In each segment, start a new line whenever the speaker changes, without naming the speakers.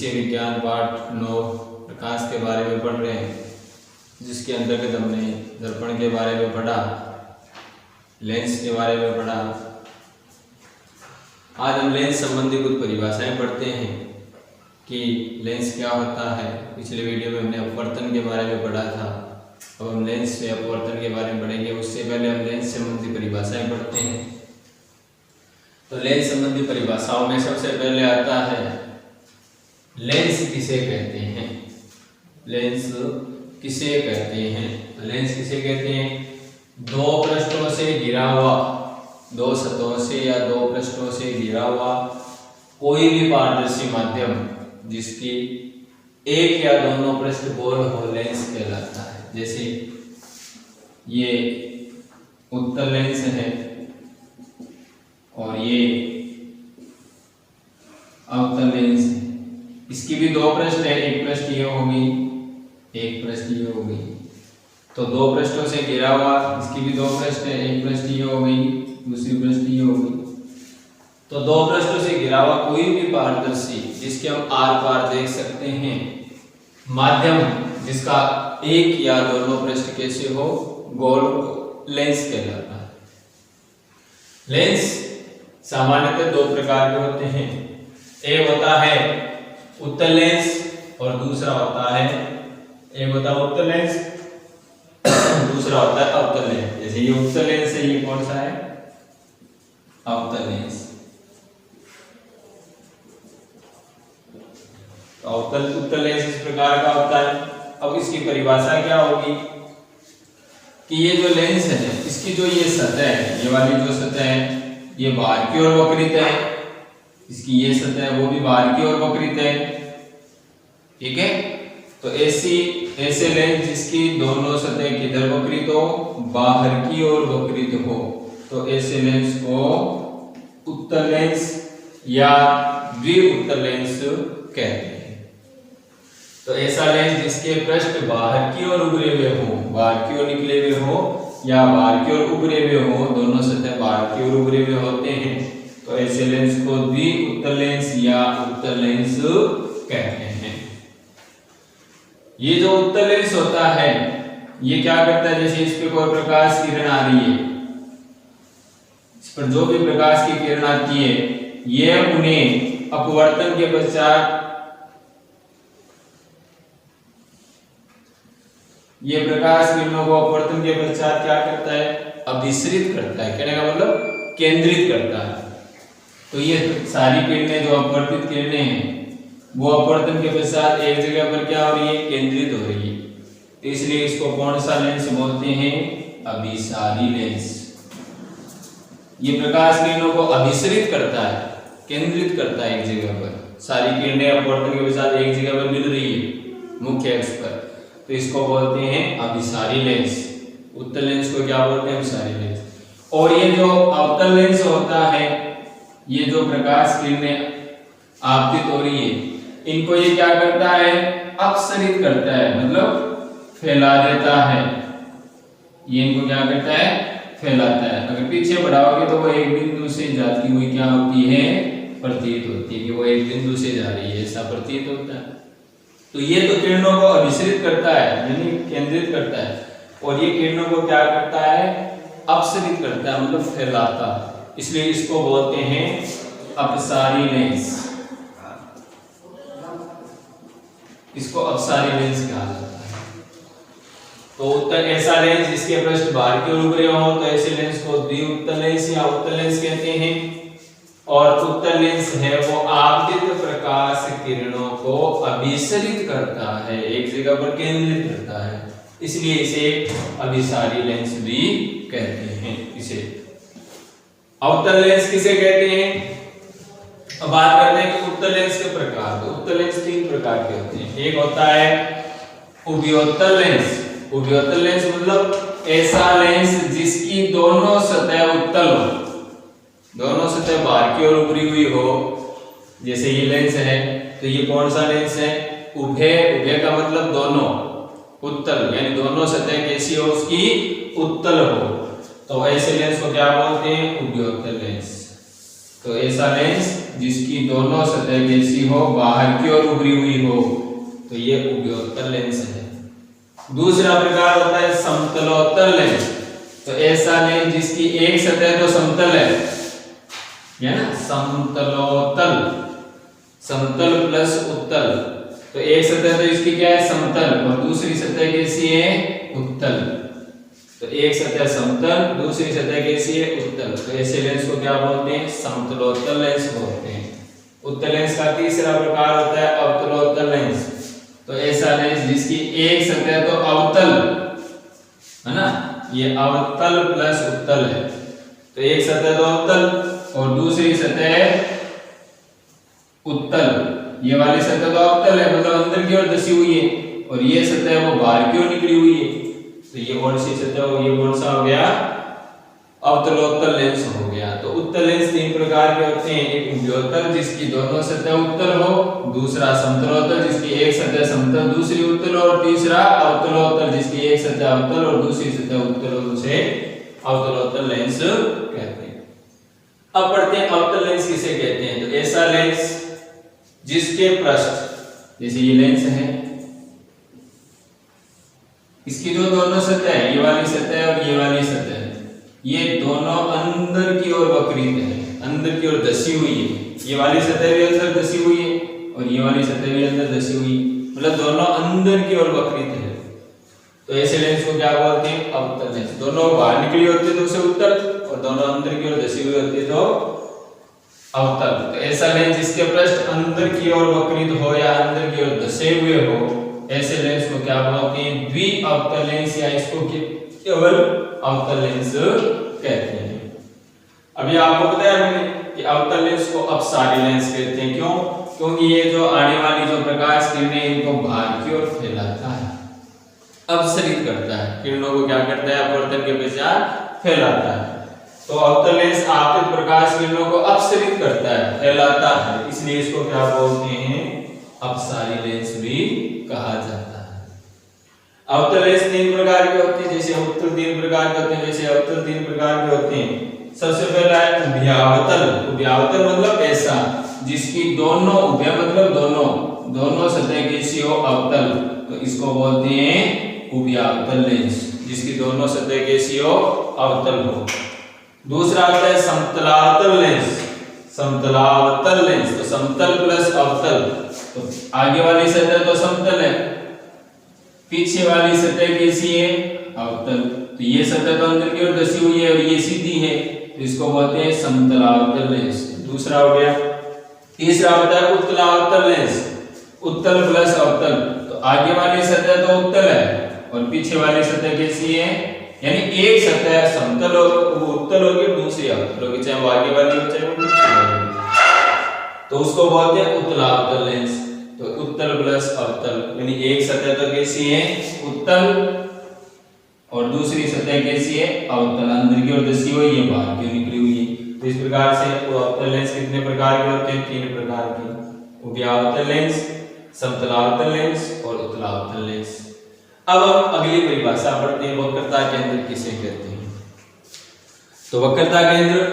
कृषि विज्ञान पाठ 9 प्रकाश के बारे में पढ़ रहे हैं, जिसके अंतर्गत हमने दर्पण के बारे में पढ़ा, लेंस के बारे में पढ़ा। आज हम लेंस संबंधी कुछ परिभाषाएं पढ़ते हैं कि लेंस क्या होता है। पिछले वीडियो में हमने अपवर्तन के बारे में पढ़ा था, अब हम लेंस से अपवर्तन के बारे में पढ़ेंगे। उससे पहले हम लेंस संबंधी परिभाषाएं पढ़ते हैं। तो लेंस संबंधी परिभाषाओं में सबसे पहले आता है लेंस किसे कहते हैं। लेंस किसे कहते हैं? तो लेंस किसे कहते हैं? दो पृष्ठों से घिरा हुआ, दो सतहों से या दो पृष्ठों से घिरा हुआ कोई भी पारदर्शी माध्यम जिसकी एक या दोनों पृष्ठ गोल हो, लेंस कहलाता है। जैसे ये उत्तल लेंस है और ये अवतल लेंस है। इसकी भी दो पृष्ठ है, एक पृष्ठ ये होगी, एक पृष्ठ ये होगी। तो दो पृष्ठों से घिरा हुआ, इसकी भी दो पृष्ठ है, एक पृष्ठ ये होगी, दूसरी पृष्ठ ये होगी। तो दो पृष्ठों से घिरा हुआ कोई भी पारदर्शी जिसके हम आर पार देख सकते हैं माध्यम, जिसका एक या दोनों पृष्ठ कैसे हो, गोल, लेंस कहलाता है। लेंस सामान्यतः दो प्रकार के होते हैं। एक होता है उत्तल लेंस और दूसरा होता है, एक होता है उत्तल लेंस, दूसरा होता है अवतल लेंस। जैसे ये उत्तल लेंस है, ये कौन सा है? अवतल लेंस। अवतल उत्तल लेंस इस प्रकार का होता है। अब इसकी परिभाषा क्या होगी कि ये जो लेंस है, इसकी जो ये सतह है, ये वाली जो सतह है, ये बाहर की ओर वक्रित है। इसकी ये सतह है वो भी बाहर की ओर वक्रित है, ठीक है। तो ऐसे लेंस जिसकी दोनों सतह किधर वक्रित हो, बाहर की ओर वक्रित हो, तो ऐसे लेंस को उत्तल लेंस या द्विउत्तल लेंस कहते हैं। तो ऐसा लेंस जिसके पृष्ठ बाहर की ओर उभरे हुए हो, बाहर की ओर निकले हुए हो या बाहर की ओर उभरे हुए हो, दोनों सतह बाहर की ओर उभरे हुए होते हैं, तो ऐसे लेंस को द्विउत्तल लेंस या उत्तल लेंस कहते हैं। ये जो उत्तल लेंस होता है, ये क्या करता है? जैसे इस पे कोई प्रकाश किरण आ रही है, इस पर जो भी प्रकाश की किरण आती है, ये उन्हें अपवर्तन के पश्चात, ये प्रकाश किरणों को अपवर्तन के पश्चात क्या करता है? अभिसरित करता है। कहने का मतलब केंद्रित करता है। तो ये सारी किरणें जो अपवर्तित किरणें हैं, वो अपवर्तन के पश्चात एक जगह पर क्या हो रही है? केंद्रित हो रही है। तो इसलिए इसको कौन सा लेंस बोलते हैं? अभिसारी लेंस। ये प्रकाश किरणों को अभिसरित करता है, केंद्रित करता है एक जगह पर। सारी किरणें अपवर्तन के पश्चात एक जगह पर मिल रही है मुख्य अक्ष पर, तो इसको बोलते हैं अभिसारी लेंस। उत्तल लेंस को क्या बोलते हैं? अभिसारी लेंस। और ये जो अवतल लेंस होता है, ये जो प्रकाश किरणें आपतित हो रही है, इनको ये क्या करता है? अपसरित करता है, मतलब फैला देता है। ये इनको क्या करता है? फैलाता है। अगर पीछे बढ़ाओगे तो वो एक बिंदु से जाती हुई क्या होती है? प्रतीत होती है कि वो एक बिंदु से जा रही है, ऐसा प्रतीत होता है। तो ये तो किरणों को अभिसरित करता है, यानी केंद्रित करता है, और ये किरणों को क्या करता है? अपसरित करता है, मतलब फैलाता है। इसलिए इसको बोलते हैं अपसारी लेंस। इसको अपसारी लेंस कहा जाता है। तो उत्तल ऐसा लेंस जिसके पृष्ठ बाहर की ओर उभरे हो, तो ऐसे लेंस को द्विउत्तल लेंस या उत्तल लेंस कहते हैं। और उत्तल लेंस है वो आपतित प्रकाश किरणों को अभिसरित करता है, एक जगह पर केंद्रित करता है, इसलिए इसे अभिसारी लेंस भी कहते हैं। इसे अवतल लेंस किसे कहते हैं? अब बात करते हैं कि उत्तल लेंस के प्रकार। तो उत्तल लेंस तीन प्रकार के होते हैं। एक होता है उभयोत्तल लेंस। उभयोत्तल लेंस मतलब ऐसा लेंस जिसकी दोनों सतह उत्तल हो, दोनों सतह बाहर की ओर उभरी हुई हो। जैसे ये लेंस है, तो ये कौन सा लेंस है? उभय। उभय का मतलब दोनों, उत्तल, यानी दोनों सतह कैसी हो? उसकी उत्तल हो। तो ऐसे लेंस को क्या बोलते हैं? उभयोत्तल लेंस। तो ऐसा लेंस जिसकी दोनों सतह कैसी हो, बाहर की ओर उभरी हुई हो, तो ये उभयोत्तल लेंस है। दूसरा प्रकार होता है समतलोत्तल लेंस। तो ऐसा लेंस जिसकी एक सतह तो समतल है ना, समतलोत्तल, समतल प्लस उत्तल। तो एक सतह तो इसकी क्या है, समतल, और दूसरी सतह कैसी है, उत्तल। तो एक सतह समतल, दूसरी सतह कैसी है, उत्तल। तो ऐसे लेंस को क्या बोलते हैं, समतलोत्तल लेंस बोलते हैं। उत्तल लेंस का तीसरा प्रकार होता है अवतलोत्तल लेंस। तो ऐसा लेंस जिसकी एक सतह तो अवतल है ना, ये अवतल प्लस उत्तल है। तो एक सतह तो अवतल और दूसरी सतह उत्तल। ये वाली सतह तो अवतल है, मतलब अंदर की ओर धसी हुई है, और ये सतह वो बाहर की ओर निकली हुई है। तो ये कौन सी सतह हो, ये कौन सा हो गया, अवतलोत्तल लेंस हो गया। तो उत्तल लेंस तीन प्रकार के होते हैं, एक उभयोत्तल जिसकी दोनों सतह उत्तल हो, दूसरा समतलोत्तल जिसकी एक सतह समतल दूसरी उत्तल, और तीसरा अवतलोत्तल जिसकी एक सतह अवतल और दूसरी सतह उत्तल हो, उसे अवतलोत्तल लेंस कहते हैं। अब पढ़ते हैं अवतल लेंस किसे कहते हैं। तो ऐसा लेंस जिसके पृष्ठ, जैसे ये लेंस है, इसकी जो दोनों सतह है, ये वाली सतह और ये वाली सतह, ये दोनों अंदर की ओर वक्रित है, अंदर की ओर धसी हुई है। ये वाली सतह भी अंदर धसी हुई है और ये वाली सतह भी अंदर धसी हुई है, मतलब दोनों अंदर की ओर वक्रित है। तो ऐसे लेंस को क्या बोलते हैं, अवतल लेंस। दोनों बाहर निकली होती है तो उसे उत्तल, और दोनों अंदर की ओर धसी हुई होती है तो अवतल। तो ऐसा लेंस जिसके पृष्ठ अंदर की ओर वक्रित हो या अंदर की ओर धसे हुए हो, ऐसे लेंस को क्या बोलते हैं, द्विअवतल लेंस, या इसको केवल अवतल लेंस कहते हैं। अभी आपको बताया मैंने कि अवतल लेंस को अपसारी लेंस कहते हैं। क्यों? क्योंकि ये जो आने वाली जो प्रकाश किरणें इनको बाहर की ओर फैलाता है, अपसरित करता है, किरणों को क्या करता है, अपवर्तन के पश्चात फैलाता है। तो अवतल लेंस आपतित प्रकाश किरणों को अपसरित करता है, फैलाता है, इसलिए इसको क्या बोलते हैं, अपसारी लेंस भी कहा जाता है। अवतल लेंस तीन प्रकार के होते हैं, जैसे उत्तल तीन प्रकार के होते हैं, वैसे अवतल तीन प्रकार के होते हैं। सबसे पहला है उभयावतल। उभयावतल मतलब ऐसा जिसकी दोनों, उभय मतलब दोनों सतह कैसी हो, अवतल, तो इसको बोलते हैं उभयावतल लेंस, जिसकी दोनों सतह कैसी हो, अवतल हो। दूसरा आता है समतलावतल लेंस। समतलावतल लेंस, तो समतल प्लस अवतल, तो आगे वाली सतह तो समतल है, पीछे वाली सतह कैसी है, अवतल। तो ये सतह तो अंदर की ओर धसी हुई है और ये सीधी है, तो इसको बोलते हैं समतलावतल लेंस। दूसरा हो गया। तीसरा होता है उत्तलावतल लेंस। उत्तल प्लस अवतल, तो आगे वाली सतह तो उत्तल है और पीछे वाली सतह कैसी है, यानी एक सतह समतल हो, वो उत्तल होगी, दूसरी अवतल होगी, चाहे वो आगे वाली हो चाहे वो पीछे वाली, तो उसको बोलते हैं उत्तलावतल लेंस। तो उत्तल प्लस अवतल, यानी एक सतह तो कैसी है, उत्तल, और दूसरी सतह कैसी है, अवतल, अंदर की ओर धसी हुई है, बाहर की ओर निकली हुई है। तो इस प्रकार से अवतल लेंस कितने प्रकार के होते हैं, तीन प्रकार के, उभयावतल लेंस, समतलावतल लेंस और उत्तलावतल लेंस। अब हम अगली परिभाषा पढ़ते हैं, वक्रता केंद्र किसे कहते हैं। तो वक्रता केंद्र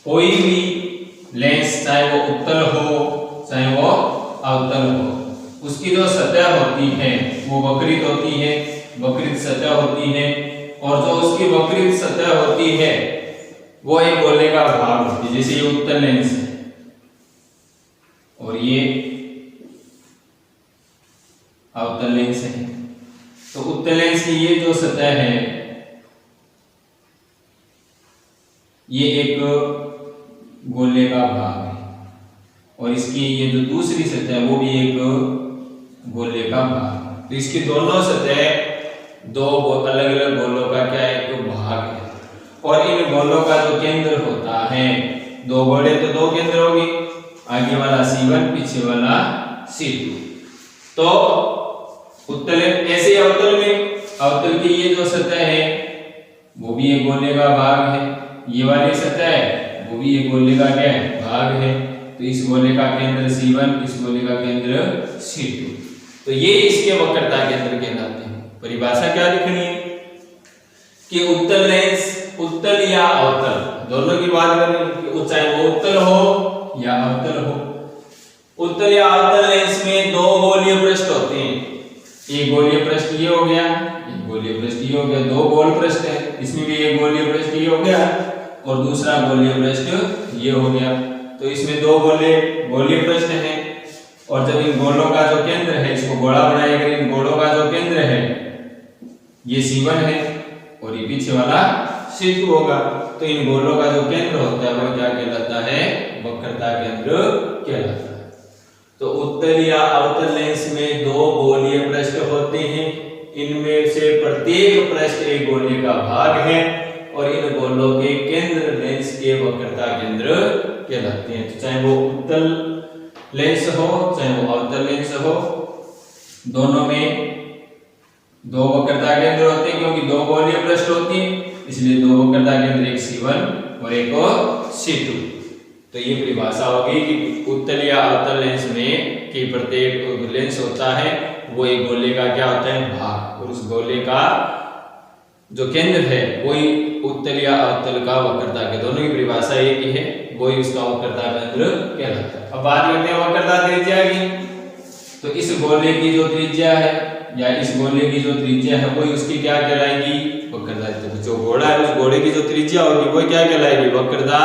कोई भी लेंस, चाहे वो उत्तल हो चाहे वो अवतल हो, उसकी जो सतह होती है वो वक्रित होती है, वक्रित सतह होती है, और जो उसकी वक्रित सतह होती है वो एक गोले का भाग होती है। जैसे ये उत्तल लेंस है और ये अवतल लेंस है। तो उत्तल लेंस की ये जो सतह है ये एक गोले का भाग है, और इसकी ये जो दूसरी सतह है वो भी एक गोले का भाग है। तो इसकी दोनों सतह दो अलग अलग गोलों का क्या है, एक भाग है, और इन गोलों का जो केंद्र होता है, दो गोले तो दो केंद्र होगी, आगे वाला C1 पीछे वाला C2। तो उत्तल ऐसे अवतल में, अवतल की ये जो सतह है वो भी एक गोले का भाग है, ये वाली सतह है वो भी एक गोले का क्या है, भाग है। तो इस गोले का केंद्र C1, इस गोले का केंद्र C2, तो ये इसके वक्रता केंद्र कहलाते हैं। परिभाषा क्या लिखनी है कि उत्तल लेंस, उत्तल या अवतल दोनों की बात करें, चाहे वो उत्तल हो या अवतल हो। उत्तल या अवतल लेंस में दो गोलीय पृष्ठ होते हैं। एक गोलीय पृष्ठ ये हो गया, एक गोलीय पृष्ठ ये हो गया, दो गोल पृष्ठ है। इसमें भी एक गोलीय पृष्ठ ये हो गया और दूसरा गोलीय पृष्ठ ये हो गया। तो इसमें दो गोलीय पृष्ठ हैं और जब इन गोलों का जो केंद्र है, इसको गोला बनाएगा, इन गोलों का जो केंद्र है ये C1 है और ये पीछे वाला C2 होगा। तो इन गोलों का जो केंद्र होता है वो क्या कहलाता है? वक्रता केंद्र कहलाता है। तो उत्तल या अवतल लेंस में दो गोलीय पृष्ठ होते हैं। इनमें से प्रत्येक पृष्ठ एक गोले का भाग है और इन गोलों के केंद्र लेंस के वक्रता केंद्र कहलाते हैं। तो चाहे वो उत्तल लेंस हो चाहे वो अवतल लेंस हो, दोनों में दो वक्रता केंद्र होते हैं, क्योंकि दो गोलीय पृष्ठ होती हैं इसलिए दो वक्रता केंद्र, एक C1 और एक C2। तो ये परिभाषा होगी कि उत्तल या अवतल लेंस में कि प्रत्येक लेंस होता है वो एक गोले का क्या होता है? भाग, और उस गोले का जो केंद्र है वही उत्तल या अवतल का वक्रता के, दोनों की परिभाषा एक ही है, वही उसका वक्रता केंद्र कहलाता है। अब बात करते हैं वक्रता त्रिज्या की। तो इस गोले की जो त्रिज्या है या इस गोले की जो त्रिज्या है वही उसकी क्या कहलाएगी? वक्रता। जो गोला है उस गोले की जो त्रिज्या होगी वो क्या कहलाएगी? वक्रता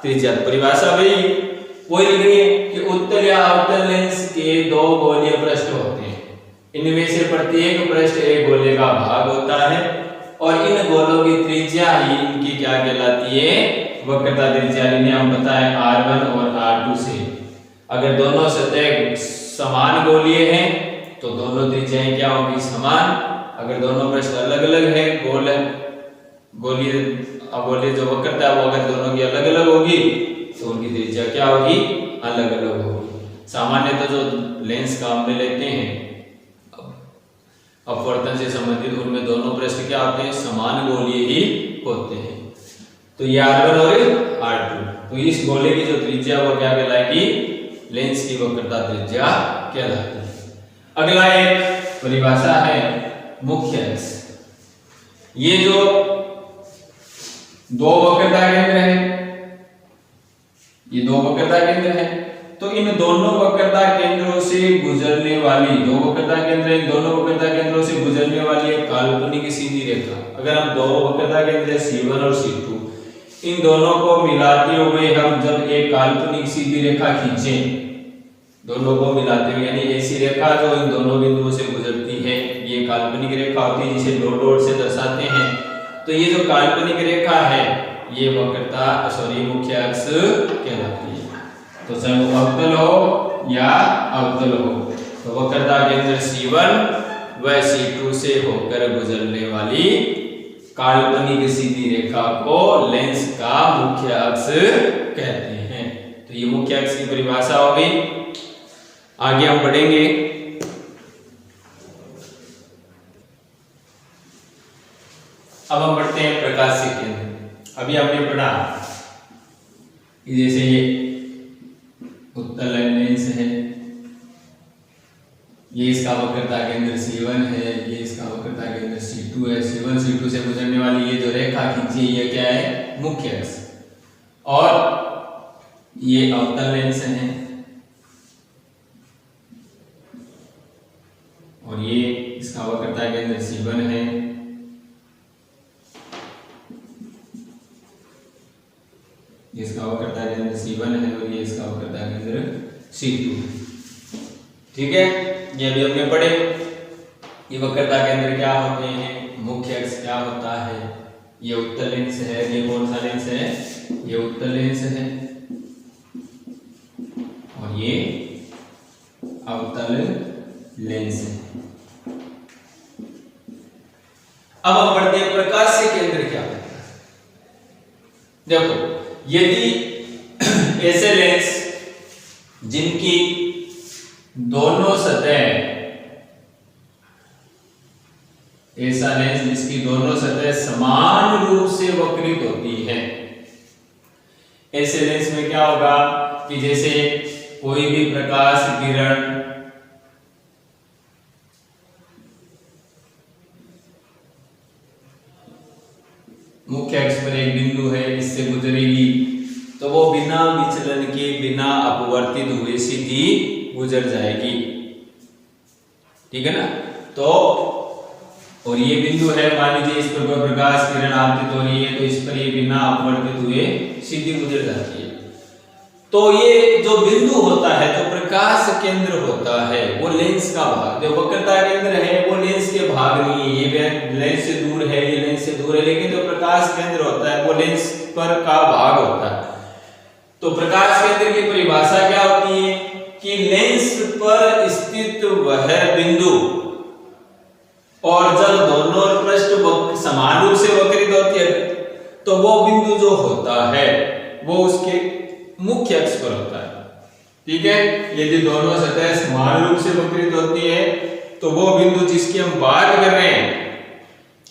त्रिज्या। परिभाषा वही लिखनी है कि उत्तल या अवतल लेंस के दो गोलीय पृष्ठ होते हैं। इनमें से प्रत्येक पृष्ठ एक गोले का भाग होता है और इन गोलों की त्रिज्या ही इनकी क्या कहलाती है? वक्रता त्रिज्या। इन्हें हम बताएं R1 और R2 से। अगर दोनों सतह समान गोलीय हैं तो दोनों त्रिज्याएं क्या होगी? समान। अगर दोनों पृष्ठ अलग अलग है, गोल है, गोलीय जो वक्रता है वो अगर दोनों की अलग अलग होगी तो उनकी त्रिज्या क्या होगी? अलग अलग होगी। सामान्यतः जो लेंस काम में लेते हैं अपवर्तन से संबंधित, उनमें दोनों पृष्ठ क्या होते हैं? समान गोलीय ही होते हैं। तो ये R1 और R2। तो इस गोले की जो त्रिज्या वो क्या कहलाएगी? लेंस की वक्रता त्रिज्या कहलाती है। अगला एक परिभाषा है मुख्य अक्ष। ये जो दो वक्रता केंद्र है, ये दो वक्रता केंद्र है, तो इन दोनों वक्रता केंद्रों से गुजरने वाली, दो वक्रता केंद्र, इन दोनों वक्रता केंद्रों से गुजरने वाली एक काल्पनिक सीधी रेखा, अगर हम दो वक्रता केंद्र C1 और C2 इन दोनों को मिलाते हुए हम जब एक काल्पनिक सीधी रेखा खींचें, दोनों को मिलाते हुए, यानी ऐसी रेखा जो इन दोनों बिंदुओं से गुजरती है, ये काल्पनिक रेखा होती है जिसे डॉट डॉट से दर्शाते हैं। तो ये जो काल्पनिक रेखा है ये मुख्य अक्ष कहलाती है। तो चाहे वो अवतल हो या अवतल हो, तो वक्रता केंद्र C1 व C2 से होकर गुजरने वाली काल्पनिक सीधी रेखा को लेंस का मुख्य अक्ष कहते हैं। तो ये मुख्य अक्ष की परिभाषा हो गई। आगे हम पढ़ेंगे अब हम पढ़ते हैं प्रकाशीय केंद्र। अभी हमने पढ़ा कि जैसे ये उत्तल लेंस है, ये इसका वक्रता केंद्र C1 है, ये इसका वक्रता केंद्र C2 है। C1 C2 से गुजरने वाली ये जो रेखा खींची है ये क्या है? मुख्य अक्ष। और ये अवतल लेंस है और ये इसका वक्रता केंद्र C1 है, इसका वक्रता केंद्र C1 है और ये इसका वक्रता केंद्र C2 है। ठीक है, ये अभी हमने पढ़े। ये वक्रता केंद्र क्या होते हैं, मुख्य अक्ष क्या होता है। ये उत्तल लेंस है, ये कौन सा लेंस है? ये उत्तल लेंस है और ये अवतल लेंस है। अब हम पढ़ते हैं प्रकाशीय केंद्र क्या होता है। देखो, यदि ऐसे लेंस जिनकी दोनों सतह, ऐसा लेंस जिसकी दोनों सतह समान रूप से वक्रित होती है, ऐसे लेंस में क्या होगा कि जैसे कोई भी प्रकाश किरण मुख्य अक्ष पर एक बिंदु है, इससे गुजरेगी तो वो बिना विचलन के, बिना अपवर्तित हुए सीधी गुजर जाएगी। ठीक है ना। तो और ये बिंदु है, मान लीजिए इस पर कोई प्रकाश किरण आपतित हो रही है तो इस पर ये बिना अपवर्तित हुए सीधी गुजर जाती है। तो ये जो बिंदु होता है, जो प्रकाश केंद्र होता है, वो लेंस का भाग, जो वक्रता केंद्र है वो लेंस के भाग नहीं है, ये लेंस से दूर है, ये लेंस से दूर है, लेकिन जो प्रकाश केंद्र होता है वो लेंस पर का भाग होता है। तो प्रकाश केंद्र की परिभाषा क्या होती है कि लेंस पर स्थित वह बिंदु, और जब दोनों पृष्ठ समान रूप से वक्रित होती है तो वो बिंदु जो होता है वो उसके मुख्य अक्ष पर होता है। ठीक है। यदि दोनों सतह समान रूप से वक्रित होती है तो वो बिंदु जिसकी हम बात कर रहे हैं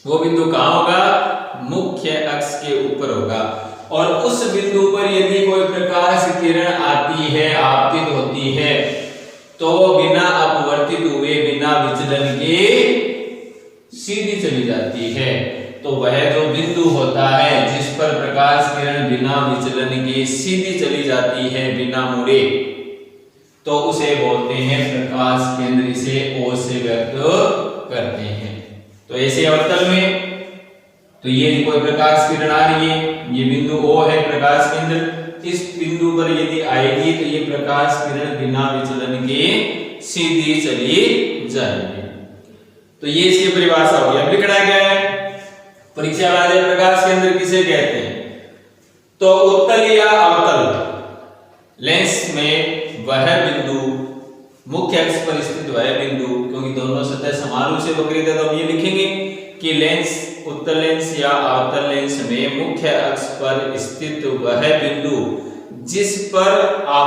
वो बिंदु कहां होगा, मुख्य अक्ष के ऊपर होगा। और उस बिंदु पर यदि कोई प्रकाश किरण आती है, आपतित होती है, तो वो बिना अपवर्तित हुए, बिना विचलन के सीधी चली जाती है। तो वह जो बिंदु होता है जिस पर प्रकाश किरण बिना विचलन के सीधी चली जाती है, बिना मुड़े, तो उसे बोलते हैं प्रकाश केंद्र, इसे O से व्यक्त करते हैं। तो ऐसे अवतल में तो ये कोई प्रकाश किरण आ रही है, ये बिंदु O है प्रकाश केंद्र, इस बिंदु पर यदि आएगी तो ये प्रकाश किरण बिना विचलन के सीधी चली जाएगी। तो ये इसकी परिभाषा होगी। अब लिखना क्या है, परीक्षा में प्रकाश केंद्र किसे कहते हैं, तो उत्तल या अवतल लेंस में वह बिंदु, मुख्य अक्ष पर स्थित वह बिंदु, क्योंकि दोनों सतह समान रूप से वक्रित है तो हम ये लिखेंगे कि लेंस, उत्तल लेंस या अवतल लेंस में मुख्य अक्ष पर स्थित वह बिंदु जिस पर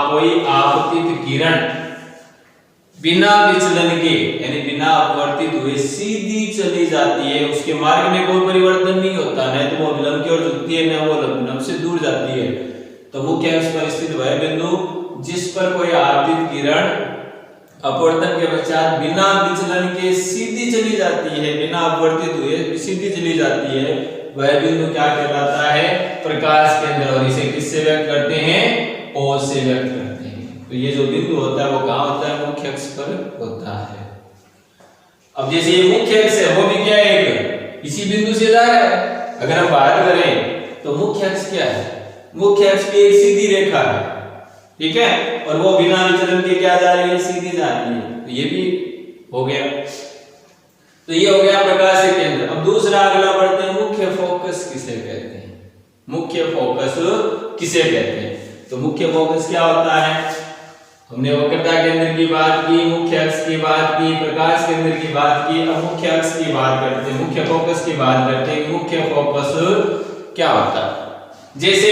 कोई आपतित किरण बिना विचलन के, यानी बिना अपवर्तित हुए सीधी चली जाती है, उसके मार्ग में कोई परिवर्तन नहीं होता, न तो वो विलंब की ओर झुकती है, न वो विलंब से दूर जाती है। तो मुख्य अक्ष पर स्थित वह बिंदु जिस पर कोई आपतित किरण अपवर्तन के पश्चात बिना विचलन के सीधी चली जाती है, बिना अपवर्तित हुए सीधी चली जाती है, वह बिंदु क्या कहलाता है, प्रकाश केंद्र। और इसे किससे व्यक्त करते हैं, O से व्यक्त करते हैं। तो ये जो बिंदु होता है वो कहां होता है, मुख्य अक्ष पर होता है। अब जैसे ये मुख्य अक्ष है वो भी क्या है, एक इसी बिंदु से जा रहा है। अगर हम बात करें तो मुख्य अक्ष क्या है, मुख्य अक्ष की एक सीधी रेखा है, ठीक है, और वो बिना विचलन के क्या जा रही है, सीधी जा रही है। तो ये भी हो गया। तो ये हो गया प्रकाश केंद्र। अब दूसरा अगला बढ़ते हैं, मुख्य फोकस किसे कहते हैं, मुख्य फोकस किसे कहते हैं। तो मुख्य फोकस क्या होता है, हमने वक्रता केंद्र की बात की, मुख्य अक्ष की बात की, प्रकाश केंद्र की बात की, अब मुख्य अक्ष की बात करते हैं, मुख्य फोकस की बात करते हैं। मुख्य फोकस क्या होता है, जैसे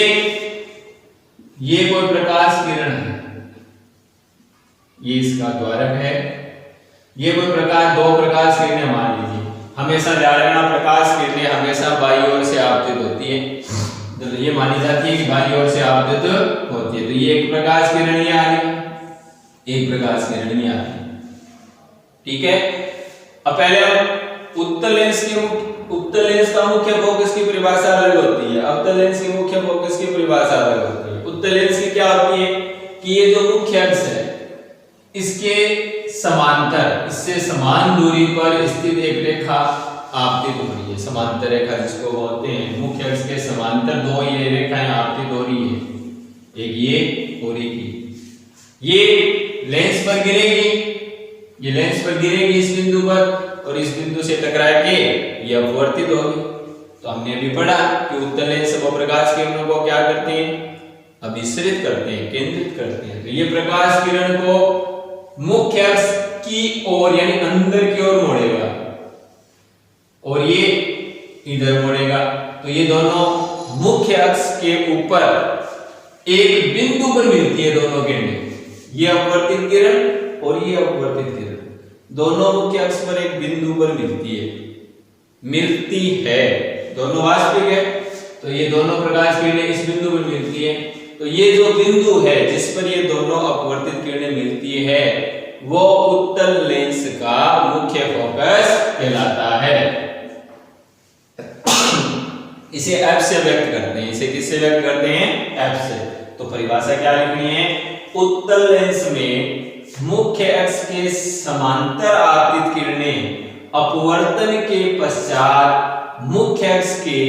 ये कोई प्रकाश किरण है, ये इसका द्वारक है, ये कोई प्रकाश, दो प्रकाश किरणें मान लीजिए, हमेशा ध्यान रखना प्रकाश किरणें हमेशा बाईं ओर से आपतित होती है, तो ये मानी जाती है कि बाईं ओर से आपतित होती है। तो ये एक प्रकाश किरण ही आ रही है, एक प्रकाश किरण ही आ रही है, ठीक है। अब पहले हम उत्तल लेंस का मुख्य फोकस की परिभाषा अलग होती है, अवतल लेंस की मुख्य फोकस की परिभाषा अलग होती है। उत्तल लेंस की क्या होती है कि ये जो मुख्य अक्ष है इसके समांतर, इससे समान दूरी पर स्थित एक रेखा आपतित हो रही है, समांतर रेखा जिसको बोलते हैं, मुख्य अक्ष के समांतर दो ये रेखाएं आपतित हो रही है, एक ये और एक ये लेंस पर गिरेगी, ये लेंस पर गिरेगी इस बिंदु पर, और इस बिंदु से टकरा के ये अपवर्तित होगी। तो हमने अभी पढ़ा कि उत्तल लेंस वो प्रकाश किरणों को क्या करते हैं, अभिसरित करते हैं, केंद्रित करते हैं। तो ये प्रकाश किरण को मुख्य अक्ष की ओर यानी अंदर की ओर मोड़ेगा और ये इधर मोड़ेगा। तो ये दोनों मुख्य अक्ष के ऊपर एक बिंदु पर मिलती है, दोनों किरणें, ये अपवर्तित किरण और ये अपवर्तित किरण दोनों मुख्य अक्ष पर एक बिंदु पर मिलती है, दोनों वास्तविक है। तो ये दोनों प्रकाश किरणें इस बिंदु पर मिलती है। तो ये जो बिंदु है जिस पर ये दोनों अपवर्तित किरणें मिलती है वो उत्तल लेंस का मुख्य फोकस कहलाता है। इसे f से व्यक्त करते हैं। इसे किससे व्यक्त करते हैं? f से। तो परिभाषा क्या लिखनी है? उत्तल लेंस में मुख्य अक्ष के समांतर आपतित किरणें अपवर्तन के पश्चात मुख्य अक्ष के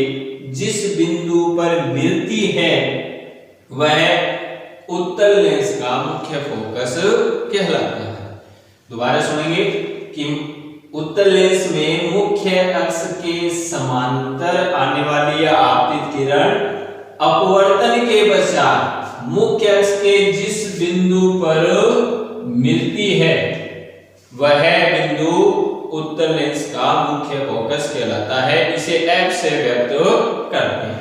जिस बिंदु पर मिलती है वह उत्तल लेंस का मुख्य फोकस कहलाता है। दोबारा सुनेंगे कि उत्तल लेंस में मुख्य अक्ष के समांतर आने वाली या आपतित किरण अपवर्तन के पश्चात मुख्य अक्ष के जिस बिंदु पर मिलती है वह बिंदु उत्तल लेंस का मुख्य फोकस कहलाता है। इसे f से व्यक्त करते हैं।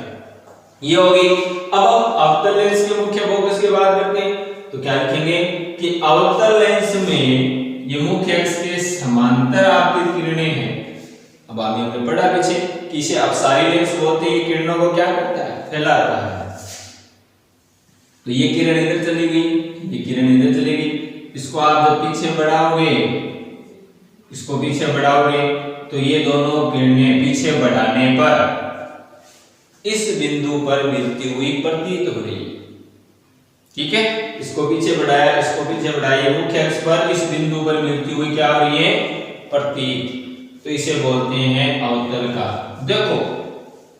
ये होगी। अब हम अवतल लेंस के मुख्य फोकस की बात करते हैं तो क्या लिखेंगे कि अवतल लेंस में ये मुख्य अक्ष के समांतर आपतित किरणें हैं। अब हमने पढ़ा पीछे कि इसे अपसारी लेंस बोलते हैं। किरणों को क्या करता है? फैलाता है। तो ये किरण इधर चली गई, ये किरण इधर चली गई। इसको आप जब पीछे बढ़ाओगे, इसको पीछे बढ़ाओगे तो ये दोनों किरणें पीछे बढ़ाने पर इस बिंदु पर मिलती हुई प्रतीत हो रही है। ठीक है, इसको पीछे बढ़ाया, इसको पीछे बढ़ाया, मुख्य अक्ष पर इस बिंदु पर मिलती हुई क्या हो रही है? प्रतीत। तो इसे बोलते हैं अवतल का। देखो,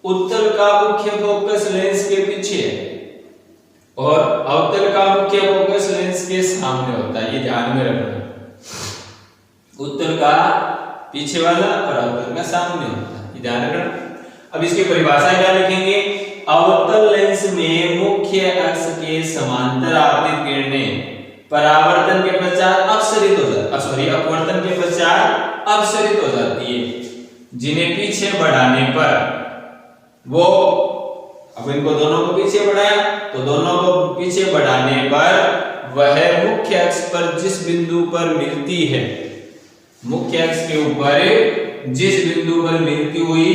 उत्तल का मुख्य फोकस लेंस के पीछे है और अवतल का मुख्य फोकस लेंस के सामने होता है। ये ध्यान में रखना। उत्तल का पीछे वाला और अवतल का सामने होता है, ये ध्यान रखना। अब इसकी परिभाषा क्या लिखेंगे? अवतल लेंस में मुख्य अक्ष के समांतर आपतित किरणें परावर्तन के पश्चात अपसरित हो जाती, अपवर्तन के पश्चात अपसरित हो जाती है, जिन्हें पीछे बढ़ाने पर वो, अब इनको दोनों को पीछे बढ़ाया तो दोनों को पीछे बढ़ाने पर वह मुख्य अक्ष पर जिस बिंदु पर मिलती है, मुख्य अक्ष के ऊपर जिस बिंदु पर मिलती हुई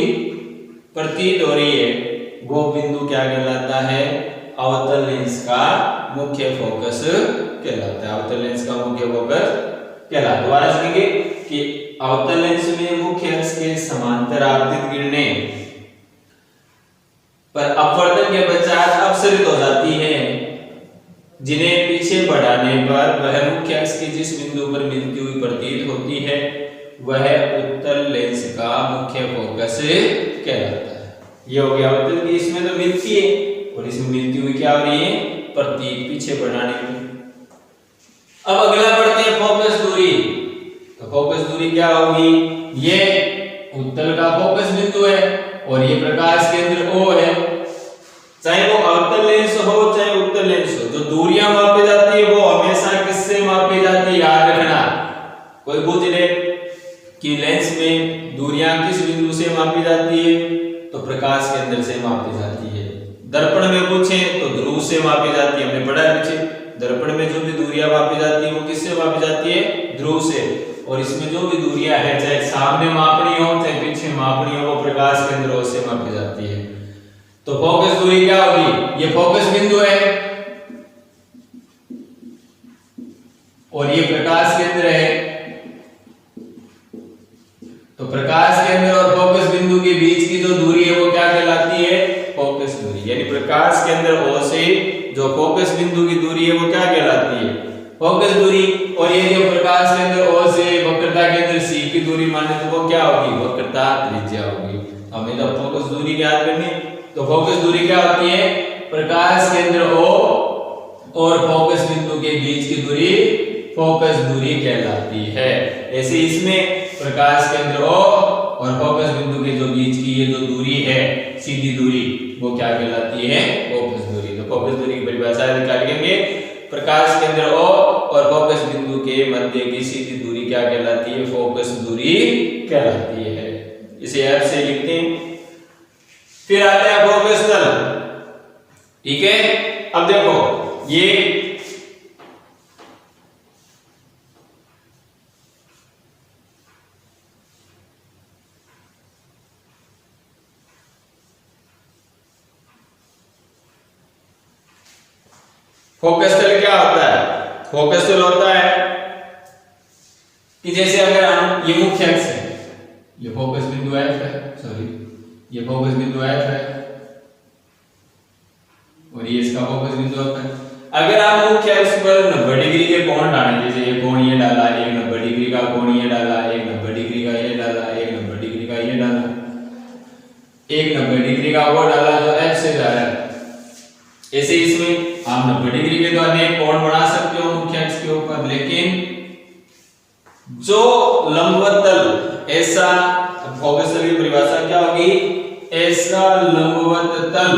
प्रतीत हो रही है वो बिंदु क्या कहलाता है? अवतल लेंस का मुख्य फोकस कहलाता है। अवतल लेंस का मुख्य फोकस कहलाता है। दोबारा सुनेंगे कि अवतल लेंस में मुख्य अक्ष के समांतर आपतित किरणें पर अपवर्तन के पश्चात अपसरित हो जाती है, जिन्हें पीछे बढ़ाने पर वह मुख्य अक्ष के जिस बिंदु पर मिलती हुई प्रतीत होती है वह उत्तल लेंस का मुख्य फोकस कहलाता है। ये हो गया अवतल की। इसमें तो मिलती है और इसमें मिलती हुई क्या हो रही है? प्रतीत, पीछे बढ़ाने में। अब अगला पढ़ते हैं फोकस दूरी। तो फोकस दूरी क्या होगी? ये उत्तल का फोकस बिंदु है और ये प्रकाश केंद्र O है। चाहे वो अवतल लेंस हो चाहे उत्तल लेंस हो, जो दूरियां मापी जाती है वो हमेशा किससे मापी जाती है? याद रखना। कोई पूछ ले कि लेंस में दूरियां किस बिंदु से मापी जाती है, तो प्रकाश केंद्र से मापी जाती है। दर्पण में पूछे तो ध्रुव से मापी जाती है। हमने पढ़ा पीछे, दर्पण में जो भी दूरियां मापी जाती है वो किससे मापी जाती है? ध्रुव से। और इसमें जो भी दूरियां है, चाहे सामने मापनी हो चाहे पीछे मापनी हो, वो प्रकाश केंद्र से मापी जाती है। तो फोकस दूरी क्या होगी? ये फोकस बिंदु है और ये प्रकाश केंद्र है। तो प्रकाश केंद्र और फोकस बिंदु के बीच की जो दूरी है वो क्या कहलाती है? फोकस दूरी। यानी प्रकाश केंद्र O से जो फोकस बिंदु की दूरी है वो क्या कहलाती है? फोकस दूरी। और ये जो प्रकाश केंद्र O से वक्रता केंद्र C की दूरी माने तो वो क्या होगी? वक्रता त्रिज्या होगी। हमें तो फोकस दूरी याद करनी। तो फोकस दूरी क्या होती है? प्रकाश केंद्र O और फोकस बिंदु के बीच की दूरी फोकस दूरी कहलाती है। ऐसे इसमें प्रकाश केंद्र O और फोकस बिंदु के जो बीच की ये जो दूरी है, सीधी दूरी, वो क्या कहलाती है? फोकस दूरी। तो फोकस दूरी की परिभाषा निकालेंगे। प्रकाश केंद्र O और फोकस बिंदु के मध्य की सीधी दूरी क्या कहलाती है? फोकस दूरी कहलाती है। इसे F से लिखते हैं। फिर आता है फोकस तल। ठीक है, अब देखो ये फोकस तल क्या होता है? फोकस तल होता है कि जैसे अगर हम, ये मुख्य अक्ष है, ये फोकस बिंदु F है, सॉरी ये फोकस बिंदु F है और ये इसका फोकस बिंदु है। अगर आप मुख्य अक्ष पर 90 डिग्री के कोण डालें, जैसे ये कोण ये डाला, एक 90 डिग्री का कोण ये डाला, एक 90 डिग्री का ये डाला, एक 90 डिग्री का ये डाला, एक 90 डिग्री का वो डाला जो F से जा रहा है, ऐसे इसमें आप 90 डिग्री के द्वारा एक कोण बना सकते हो मुख्य अक्ष के ऊपर। लेकिन जो लंबवत तल, ऐसा फोकस तल की परिभाषा क्या होगी, ऐसा लंबवत तल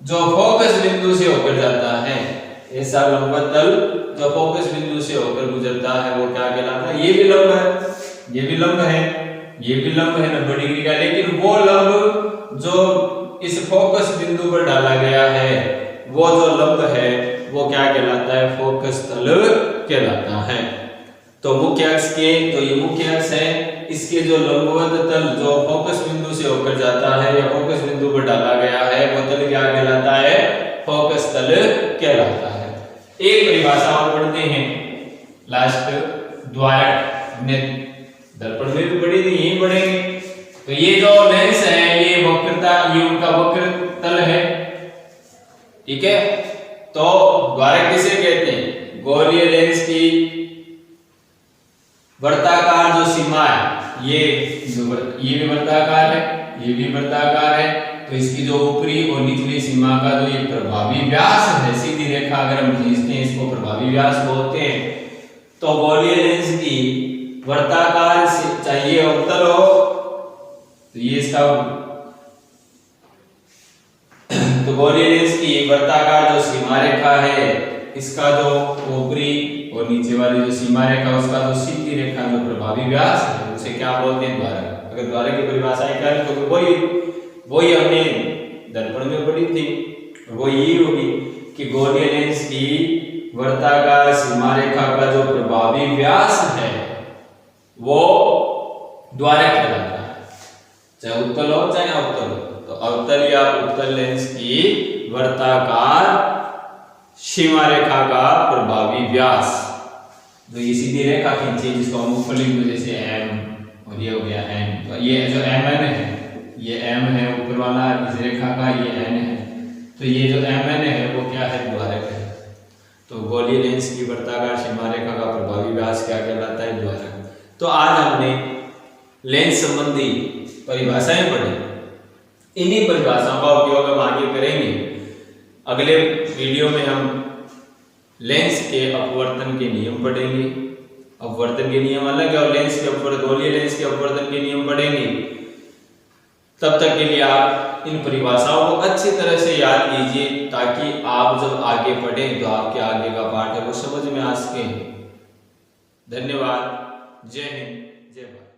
जो फोकस बिंदु से होकर जाता है, ऐसा लंबवत तल जो फोकस बिंदु से होकर गुजरता है वो क्या कहलाता है, ये भी लंब है, ये भी लंब है, ये भी लंब है 90 डिग्री का, लेकिन वो लंब जो इस फोकस बिंदु पर डाला गया है, वो जो लंब है वो क्या कहलाता है, फोकस तल कहलाता है। तो मुख्य अक्ष के, तो ये मुख्य अक्ष है, इसके जो लंबवत तल जो फोकस बिंदु से होकर जाता है या फोकस बिंदु पर डाला गया है वो तल क्या कहलाता है, फोकस तल कहलाता है। एक परिभाषा और पढ़ते हैं लास्ट, द्वारक ने दर्पण में भी पढ़ी थी, यही पढ़ेंगे। तो ये जो लेंस है ये वक्रता, ये उनका वक्र तल है, ठीक है। तो द्वारक किसे कहते हैं, गोलीय लेंस की वर्ताकार जो सीमा है, ये भी वर्ताकार है, ये भी वर्ताकार है, तो इसकी जो ऊपरी और निचली सीमा का जो ये प्रभावी व्यास है, सीधी रेखा अगर हम खींचते हैं इसको प्रभावी व्यास बोलते हैं। तो गोलीय लेंस की वर्ताकार से चाहिए अवतल हो, तो ये इसका, तो गोलीय लेंस की वर्ताकार जो सीमा रेखा है, इसका जो ऊपरी और नीचे वाली जो सीमा रेखा, उसका जो सीधी रेखा जो प्रभावी व्यास है उसे क्या बोलते हैं, द्वारक। अगर द्वारक की परिभाषा करें तो वही हमने दर्पण में पढ़ी थी, वो यही होगी कि गोलीय लेंस की वर्ताकार सीमा रेखा का जो प्रभावी व्यास है वो द्वारक कहलाता है, चाहे उत्तल हो चाहे अवतल हो। तो अवतल या उत्तल लेंस की वर्ताकार सीमा रेखा का प्रभावी व्यास, जो ये सीधी रेखा खींची जिसको हम उपलिंग जैसे m और ये हो गया n, तो ये जो mn है, ये m है ऊपर वाला इस रेखा का, ये n है, तो ये जो mn है वो क्या है, द्वारक है। तो गोलीय लेंस की वर्ताकार सीमा रेखा का प्रभावी व्यास क्या कहलाता है, द्वारक। तो आज हमने लेंस संबंधी परिभाषाएं पढ़ी, इन्हीं परिभाषाओं का उपयोग हम आगे करेंगे। अगले वीडियो में हम लेंस के अपवर्तन के नियम पढ़ेंगे। अपवर्तन के नियम अलग है और लेंस के अपवर्तन, गोलीय लेंस के अपवर्तन के नियम पढ़ेंगे। तब तक के लिए आप इन परिभाषाओं को अच्छी तरह से याद कीजिए, ताकि आप जब आगे पढ़ें तो आपके आगे का पाठ है वो समझ में आ सके। धन्यवाद। जय हिंद, जय भारत।